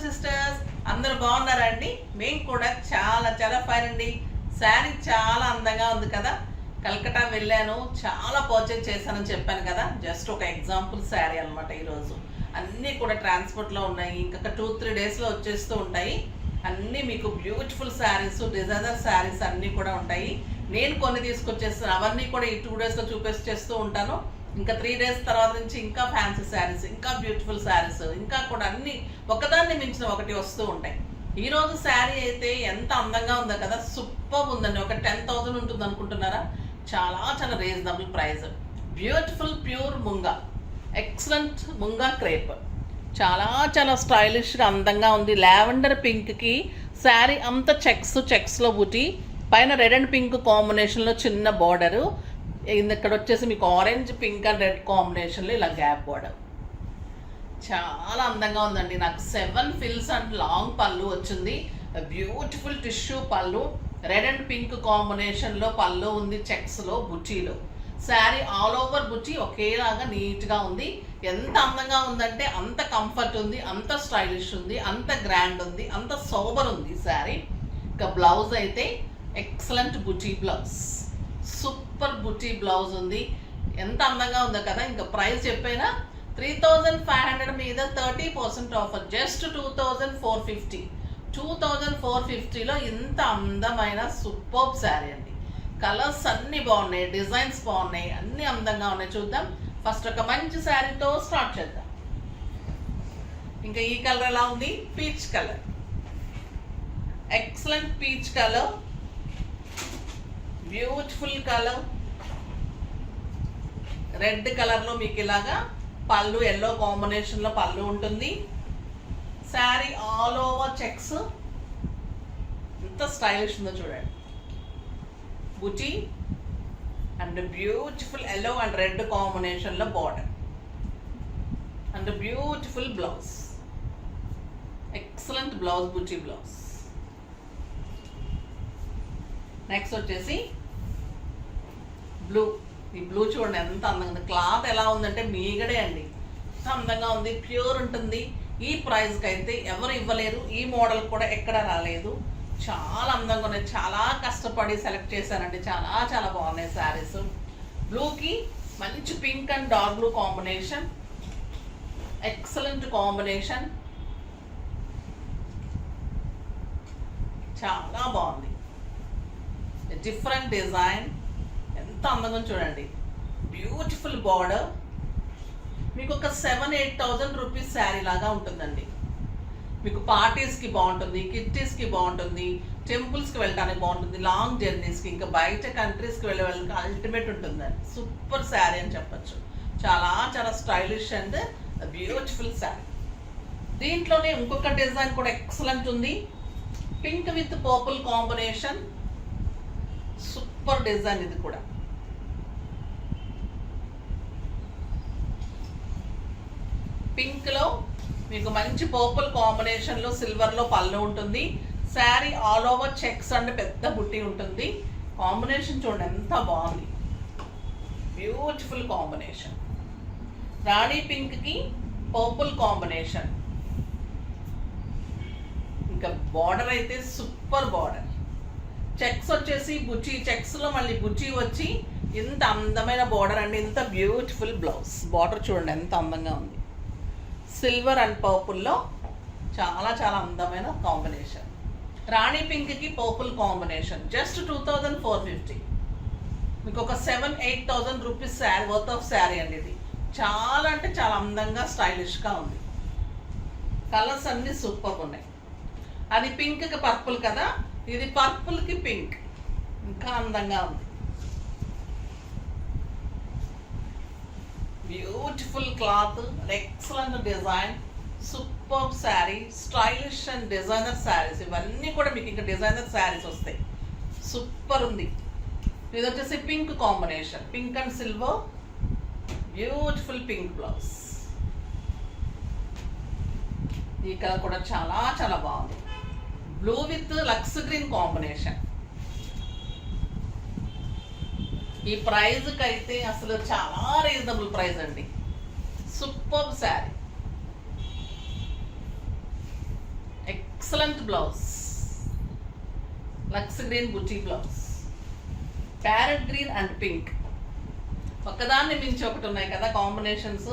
Sisters, అందరూ బాగున్నారా అండి? మేము కూడా చాలా చాలా ఫైన్ అండి. శారీ చాలా అందంగా ఉంది కదా. కల్కటా వెళ్ళాను, చాలా పర్చేజ్ చేశానని చెప్పాను కదా. జస్ట్ ఒక ఎగ్జాంపుల్ శారీ అనమాట. ఈరోజు అన్నీ కూడా ట్రాన్స్పోర్ట్లో ఉన్నాయి, ఇంకొక 2-3 డేస్లో వచ్చేస్తూ ఉంటాయి. అన్నీ మీకు బ్యూటిఫుల్ శారీస్, డిజైనర్ శారీస్ అన్నీ కూడా ఉంటాయి. నేను కొన్ని తీసుకొచ్చేస్తాను, అవన్నీ కూడా ఈ 2 డేస్లో చూపిస్తూ ఉంటాను. ఇంకా 3 డేస్ తర్వాత నుంచి ఇంకా ఫ్యాన్సీ శారీస్, ఇంకా బ్యూటిఫుల్ శారీస్, ఇంకా కూడా అన్ని ఒకదాన్ని మించిన ఒకటి వస్తూ ఉంటాయి. ఈరోజు శారీ అయితే ఎంత అందంగా ఉందో కదా, సూపర్ ఉందండి. ఒక 10,000 ఉంటుంది అనుకుంటున్నారా? చాలా చాలా reasonable price. Beautiful pure munga, excellent munga crepe, చాలా చాలా స్టైలిష్గా అందంగా ఉంది. లావెండర్ పింక్కి శారీ అంత చెక్స్లో బుటీ, పైన రెడ్ అండ్ పింక్ కాంబినేషన్లో చిన్న బార్డరు, ఇక్కడ వచ్చేసి మీకు ఆరెంజ్ పింక్ అండ్ రెడ్ కాంబినేషన్లో ఇలా గ్యాప్ బార్డర్. చాలా అందంగా ఉందండి. నాకు 7 ఫిల్స్ అండ్ లాంగ్ పళ్ళు వచ్చింది. బ్యూటిఫుల్ టిష్యూ పళ్ళు, రెడ్ అండ్ పింక్ కాంబినేషన్లో పళ్ళు ఉంది, చెక్స్లో బుటీలో. శారీ ఆల్ ఓవర్ బుటీ ఒకేలాగా నీట్గా ఉంది. ఎంత అందంగా ఉందంటే అంత కంఫర్ట్ ఉంది, అంత స్టైలిష్ ఉంది, అంత గ్రాండ్ ఉంది, అంత సోబర్ ఉంది శారీ. ఇక బ్లౌజ్ అయితే ఎక్సలెంట్ బుటీ బ్లౌజ్, సూపర్ బుటీ బ్లౌజ్ ఉంది. ఎంత అందంగా ఉందో కదా. ఇంకా ప్రైస్ చెప్పైనా 3,500 మీద 30% ఆఫర్, జస్ట్ 2,450. 2,450లో ఇంత అందమైన సూపర్ శారీ అండి. కలర్స్ అన్నీ బాగున్నాయి, డిజైన్స్ బాగున్నాయి, అన్నీ అందంగా ఉన్నాయి. చూద్దాం. ఫస్ట్ ఒక మంచి శారీతో స్టార్ట్ చేద్దాం. ఇంకా ఈ కలర్ ఎలా ఉంది? Peach colour, excellent peach colour, beautiful colour. Red కలర్లో మీకు ఇలాగా పళ్ళు, ఎల్లో కాంబినేషన్లో పళ్ళు ఉంటుంది. శారీ ఆల్ ఓవర్ చెక్స్, ఎంత స్టైలిష్ ఉందో చూడండి. Buti and beautiful yellow and red కాంబినేషన్లో border and beautiful blouse, excellent blouse, buti blouse. Next వచ్చేసి బ్లూ. ఈ బ్లూ చూడండి ఎంత అందంగా ఉంది. క్లాత్ ఎలా ఉందంటే మీగడే అండి, ఎంత అందంగా ఉంది, ప్యూర్ ఉంటుంది. ఈ ప్రైస్కి అయితే ఎవరు ఇవ్వలేరు. ఈ మోడల్ కూడా ఎక్కడ రాలేదు. చాలా అందంగా ఉన్నాయి. చాలా కష్టపడి సెలెక్ట్ చేశానండి. చాలా చాలా బాగున్నాయి శారీస్. బ్లూకి మంచి pink and dark blue combination, excellent combination, చాలా బాగుంది. డిఫరెంట్ డిజైన్, ఎంత అందంగా చూడండి. Beautiful border. మీకు ఒక 7,000-8,000 రూపీస్ శారీ లాగా ఉంటుందండి. మీకు పార్టీస్కి బాగుంటుంది, కిట్టీస్కి బాగుంటుంది, టెంపుల్స్కి వెళ్ళడానికి బాగుంటుంది, లాంగ్ జర్నీస్కి, ఇంకా బయట కంట్రీస్కి వెళ్ళడానికి అల్టిమేట్ ఉంటుందండి. సూపర్ శారీ అని చెప్పచ్చు. చాలా చాలా స్టైలిష్ అండ్ బ్యూటిఫుల్ శారీ. దీంట్లోనే ఇంకొక డిజైన్ కూడా ఎక్సలెంట్ ఉంది. Pink with purple combination, super design. ఇది కూడా పింక్ లో మీకు మంచి పర్పుల్ కాంబినేషన్ లో సిల్వర్ లో పళ్ళు ఉంటుంది. Sari all over checks and పెద్ద బుట్టి ఉంటుంది. కాంబినేషన్ చూడండి ఎంత బాగుంది, బ్యూటిఫుల్ కాంబినేషన్. రాణి పింక్ కి పర్పుల్ కాంబినేషన్. ఇంకా బార్డర్ అయితే సూపర్ బార్డర్. చెక్స్ వచ్చేసి బుచ్చి, చెక్స్లో మళ్ళీ బుచ్చి వచ్చి ఇంత అందమైన బార్డర్ అండి. ఇంత బ్యూటిఫుల్ బ్లౌజ్. బార్డర్ చూడండి ఎంత అందంగా ఉంది. సిల్వర్ అండ్ పర్పుల్లో చాలా చాలా అందమైన కాంబినేషన్. రాణి పింక్కి పర్పుల్ కాంబినేషన్. జస్ట్ 2,450. మీకు ఒక 7,000-8,000 rupees sari worth of sari అండి. ఇది చాలా అంటే చాలా అందంగా స్టైలిష్గా ఉంది. కలర్స్ అన్నీ సూపర్ ఉన్నాయి. అది పింక్కి పర్పుల్ కదా, ఇది పర్పుల్కి పింక్, ఇంకా అందంగా ఉంది. Beautiful cloth, excellent design, super sari, stylish and designer saris. ఇవన్నీ కూడా మీకు ఇంకా డిజైనర్ శారీస్ వస్తాయి. సూపర్ ఉంది. ఇది వచ్చేసి pink combination, pink and silver, beautiful pink blouse. ఈ కలర్ కూడా చాలా చాలా బాగుంది. Blue with lux green combination. ఈ ప్రైజ్కి అయితే అసలు చాలా రీజనబుల్ ప్రైస్ అండి. Super sari. Excellent blouse, lux green buti blouse, parrot green and pink. ఒకదాన్ని మించి ఒకటి ఉన్నాయి కదా కాంబినేషన్స్.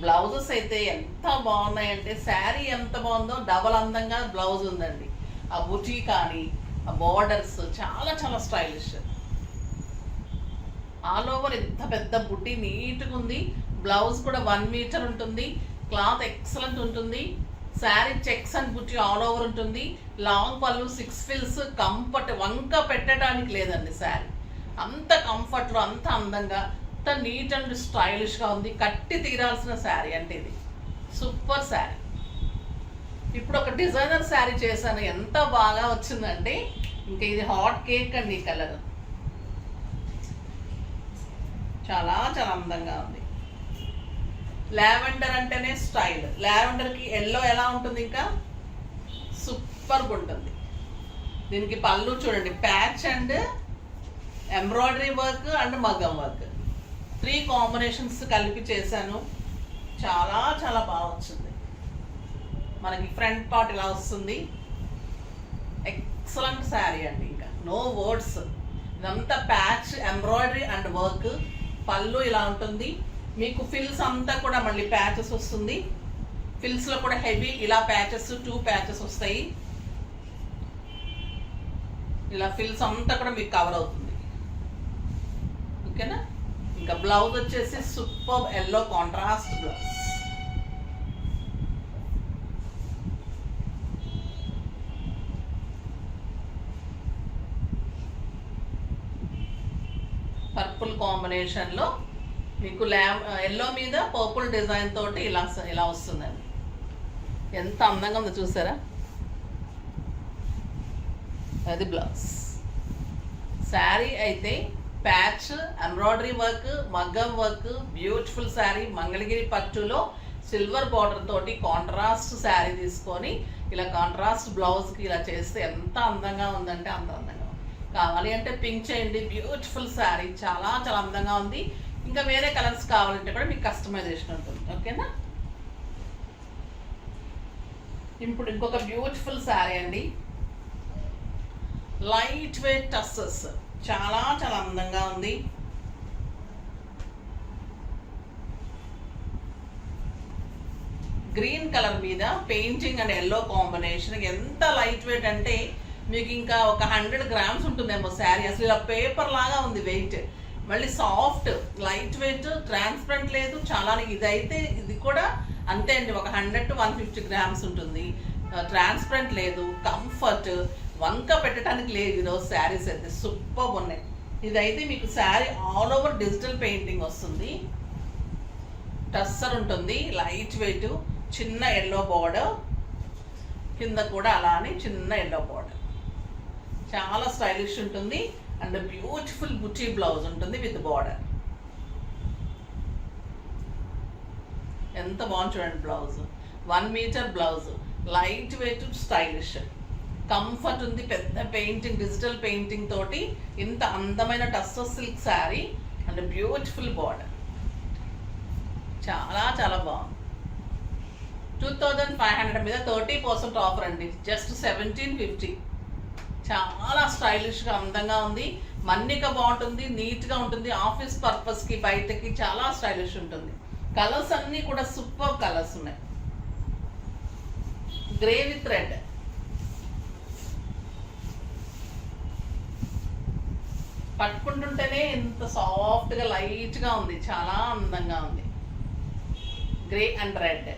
బ్లౌజెస్ అయితే ఎంత బాగున్నాయంటే శారీ ఎంత బాగుందో డబల్ అందంగా బ్లౌజ్ ఉందండి. ఆ బుటీ కానీ ఆ బార్డర్స్ చాలా చాలా స్టైలిష్. ఆల్ ఓవర్ ఎంత పెద్ద బుట్టి నీట్గా ఉంది. బ్లౌజ్ కూడా 1 మీటర్ ఉంటుంది. క్లాత్ ఎక్సలెంట్ ఉంటుంది. శారీ చెక్స్ అండ్ బుట్టి ఆల్ ఓవర్ ఉంటుంది. లాంగ్ పళ్ళు 6 ఫిల్స్. కంఫర్ట్, వంక పెట్టడానికి లేదండి శారీ. అంత కంఫర్ట్లో అంత అందంగా అంత నీట్ అండ్ స్టైలిష్గా ఉంది. కట్టి తీరాల్సిన శారీ అంటే ఇది సూపర్ శారీ. ఇప్పుడు ఒక డిజైనర్ శారీ చేశాను, ఎంత బాగా వచ్చిందంటే ఇంకా ఇది హాట్ కేక్ అండి. ఈ కలర్ చాలా చాలా అందంగా ఉంది. లావెండర్ అంటేనే స్టైల్. లావెండర్కి ఎల్లో ఎలా ఉంటుంది, ఇంకా సూపర్గా ఉంటుంది. దీనికి పళ్ళు చూడండి, patch and embroidery work and మగ్గం వర్క్ 3 కాంబినేషన్స్ కలిపి చేశాను. చాలా చాలా బాగా వచ్చింది. మనకి ఫ్రంట్ పార్ట్ ఇలా వస్తుంది. ఎక్సలెంట్ శారీ అండి, ఇంకా నో వర్డ్స్. ఇదంతా ప్యాచ్ ఎంబ్రాయిడరీ అండ్ వర్క్. పళ్ళు ఇలా ఉంటుంది. మీకు ఫిల్స్ అంతా కూడా మళ్ళీ ప్యాచెస్ వస్తుంది. ఫిల్స్లో కూడా హెవీ ఇలా ప్యాచెస్ 2 ప్యాచెస్ వస్తాయి. ఇలా ఫిల్స్ అంతా కూడా మీకు కవర్ అవుతుంది. ఓకేనా. ఇంకా బ్లౌజ్ వచ్చేసి super yellow contrast blouse. Purple కాంబినేషన్లో మీకు ఎల్లో మీద పర్పుల్ డిజైన్ తోటి ఇలా వస్తుందండి. ఎంత అందంగా ఉందో చూసారా. అది బ్లౌజ్. శారీ అయితే ప్యాచ్, ఎంబ్రాయిడరీ వర్క్, మగ్గం వర్క్, బ్యూటిఫుల్ శారీ. మంగళగిరి పట్టులో సిల్వర్ బార్డర్ తోటి కాంట్రాస్ట్ శారీ తీసుకొని ఇలా కాంట్రాస్ట్ బ్లౌజ్కి ఇలా చేస్తే ఎంత అందంగా ఉందంటే అంత అందంగా ఉంది. కావాలి అంటే పింక్ చేయండి. బ్యూటిఫుల్ శారీ, చాలా చాలా అందంగా ఉంది. ఇంకా వేరే కలర్స్ కావాలంటే కూడా మీకు కస్టమైజేషన్ ఉంటుంది. ఓకేనా. ఇప్పుడు ఇంకొక బ్యూటిఫుల్ శారీ అండి. లైట్ వెయిట్ టస్సెస్, చాలా చాలా అందంగా ఉంది. గ్రీన్ కలర్ మీద పెయింటింగ్ అండ్ ఎల్లో కాంబినేషన్. ఎంత లైట్ వెయిట్ అంటే మీకు ఇంకా ఒక 100 గ్రామ్స్ ఉంటుందేమో శారీ. అసలు ఇలా పేపర్ లాగా ఉంది వెయిట్. మళ్ళీ సాఫ్ట్, లైట్ వెయిట్, ట్రాన్స్పరెంట్ లేదు చాలా. ఇదైతే ఇది కూడా అంతే అండి, ఒక 100 to 150 గ్రామ్స్ ఉంటుంది. ట్రాన్స్పరెంట్ లేదు, కంఫర్ట్, వంక పెట్టడానికి లేదు. ఈరోజు శారీస్ అయితే సూపర్ ఉన్నాయి. ఇదైతే మీకు sari all over digital painting వస్తుంది. టస్సర్ ఉంటుంది, లైట్ వెయిట్, చిన్న ఎల్లో బార్డర్, కింద కూడా అలానే చిన్న ఎల్లో బార్డర్. చాలా స్టైలిష్ ఉంటుంది. అండ్ బ్యూటిఫుల్ బుటీ బ్లౌజ్ ఉంటుంది విత్ బార్డర్. ఎంత బాగుంది చూడండి blouse. 1 metre blouse, light weight, stylish, comfort ఉంది. పెద్ద పెయింటింగ్, డిజిటల్ పెయింటింగ్ తోటి ఇంత అందమైన tussar silk sari and beautiful border. చాలా చాలా బాగుంది. 2500 మీద 30% ఆఫర్ అండి. జస్ట్ 1750. చాలా స్టైలిష్గా అందంగా ఉంది. మన్నిక బాగుంటుంది, నీట్గా ఉంటుంది. ఆఫీస్ పర్పస్కి, బయటకి చాలా స్టైలిష్ ఉంటుంది. కలర్స్ అన్నీ కూడా సూపర్ కలర్స్ ఉన్నాయి. Grey with red. పట్టుకుంటుంటేనే ఎంత సాఫ్ట్గా లైట్గా ఉంది, చాలా అందంగా ఉంది. గ్రే అండ్ రెడ్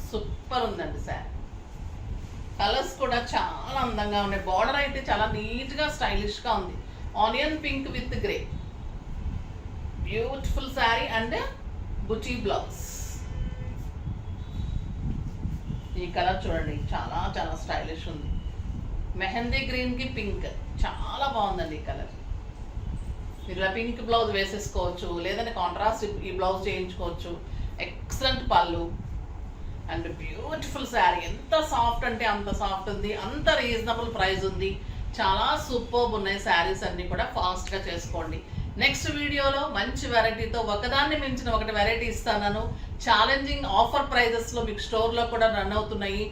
సూపర్ ఉందండి సార్. కలర్స్ కూడా చాలా అందంగా ఉన్నాయి. బార్డర్ అయితే చాలా నీట్గా స్టైలిష్గా ఉంది. Onion pink with grey, beautiful sari and buti blouse. ఈ కలర్ చూడండి, చాలా చాలా స్టైలిష్ ఉంది. మెహందీ గ్రీన్కి పింక్, చాలా బాగుందండి ఈ కలర్. మీరు ఇలా పింక్ బ్లౌజ్ వేసేసుకోవచ్చు, లేదంటే కాంట్రాస్ట్ ఈ బ్లౌజ్ చేయించుకోవచ్చు. ఎక్సలెంట్ పళ్ళు అండ్ బ్యూటిఫుల్ శారీ. ఎంత సాఫ్ట్ అంటే అంత సాఫ్ట్ ఉంది. అంత రీజనబుల్ ప్రైస్ ఉంది. చాలా సూపర్బ్ ఉన్నాయి శారీస్ అన్నీ కూడా. ఫాస్ట్గా చేసుకోండి. నెక్స్ట్ వీడియోలో మంచి వెరైటీతో ఒకదాన్ని మించిన ఒకటి వెరైటీ ఇస్తాను. ఛాలెంజింగ్ ఆఫర్ ప్రైజెస్లో మీకు స్టోర్లో కూడా రన్ అవుతున్నాయి.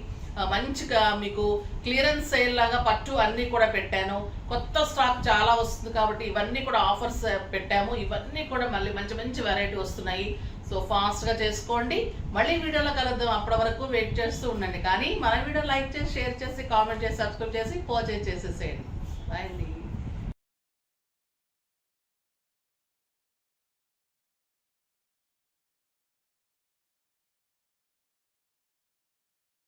మంచిగా మీకు క్లియరెన్స్ సేల్ లాగా పట్టు అన్నీ కూడా పెట్టాను. కొత్త స్టాక్ చాలా వస్తుంది కాబట్టి ఇవన్నీ కూడా ఆఫర్స్ పెట్టాము. ఇవన్నీ కూడా మళ్ళీ మంచి మంచి వెరైటీ వస్తున్నాయి. సో ఫాస్ట్గా చేసుకోండి. మళ్ళీ వీడియోలో కలుద్దాం. అప్పటి వరకు వెయిట్ చేస్తూ ఉండండి. కానీ మన వీడియో లైక్ చేసి, షేర్ చేసి, కామెంట్ చేసి, సబ్స్క్రైబ్ చేసి, పర్చేజ్ చేసేసేయండి. బాయ్ అండి.